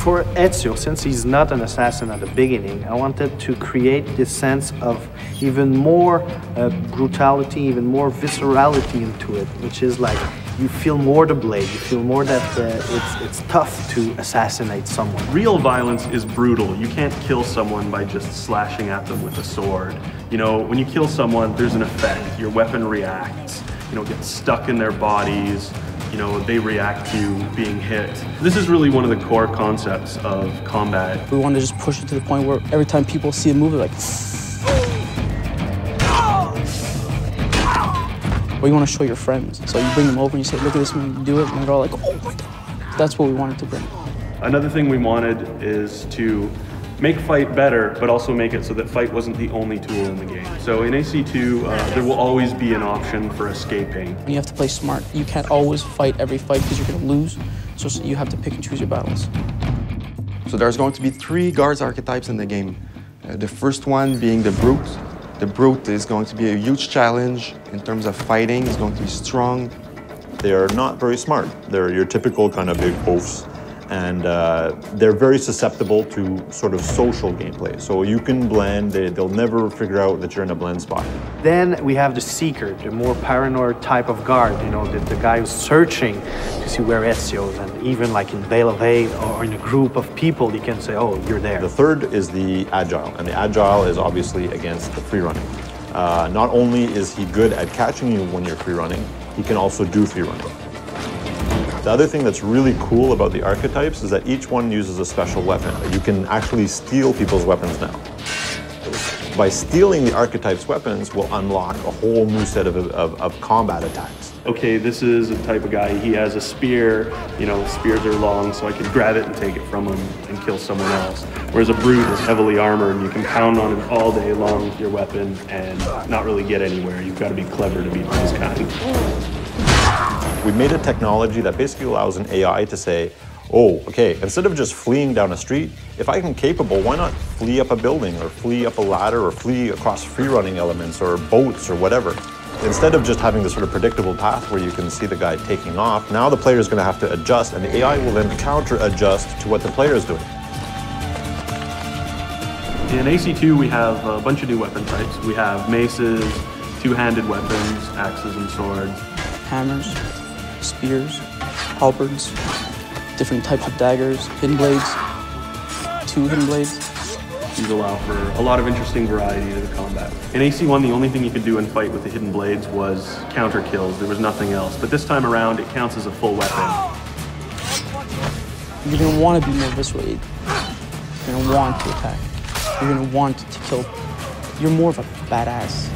For Ezio, since he's not an assassin at the beginning, I wanted to create this sense of even more brutality, even more viscerality into it, which is like you feel more the blade, you feel more that it's tough to assassinate someone. Real violence is brutal. You can't kill someone by just slashing at them with a sword. You know, when you kill someone, there's an effect. Your weapon reacts, you know, gets stuck in their bodies. You know, they react to you being hit. This is really one of the core concepts of combat. We want to just push it to the point where every time people see a move, they're like, or you want to show your friends. So you bring them over and you say, look at this when you do it, and they're all like, oh my God. That's what we wanted to bring. Another thing we wanted is to make fight better, but also make it so that fight wasn't the only tool in the game. So in AC2, there will always be an option for escaping. You have to play smart. You can't always fight every fight because you're going to lose. So you have to pick and choose your battles. So there's going to be 3 guards archetypes in the game. The first one being the Brute. The Brute is going to be a huge challenge in terms of fighting. It's going to be strong. They are not very smart. They're your typical kind of big oafs. And they're very susceptible to sort of social gameplay. So you can blend, they'll never figure out that you're in a blend spot. Then we have the Seeker, the more paranoid type of guard, you know, the guy who's searching to see where Ezio is, and even like in Veil of Hate or in a group of people, you can say, oh, you're there. The third is the Agile, and the Agile is obviously against the free running. Not only is he good at catching you when you're free running, he can also do free running. The other thing that's really cool about the archetypes is that each one uses a special weapon. You can actually steal people's weapons now. By stealing the archetypes' weapons will unlock a whole new set of combat attacks. Okay, this is a type of guy, he has a spear, you know, spears are long, so I could grab it and take it from him and kill someone else. Whereas a Brute is heavily armored, you can pound on it all day long with your weapon and not really get anywhere. You've got to be clever to beat this kind. We made a technology that basically allows an AI to say, oh, okay, instead of just fleeing down a street, if I'm capable, why not flee up a building or flee up a ladder or flee across free running elements or boats or whatever. Instead of just having this sort of predictable path where you can see the guy taking off, now the player is going to have to adjust, and the AI will then counter-adjust to what the player is doing. In AC2, we have a bunch of new weapon types. We have maces, two-handed weapons, axes and swords. Hammers, spears, halberds, different types of daggers, hidden blades, 2 hidden blades. These allow for a lot of interesting variety to the combat. In AC1, the only thing you could do in fight with the hidden blades was counter kills. There was nothing else. But this time around, it counts as a full weapon. You're going to want to be more visceral. You're going to want to attack. You're going to want to kill. You're more of a badass.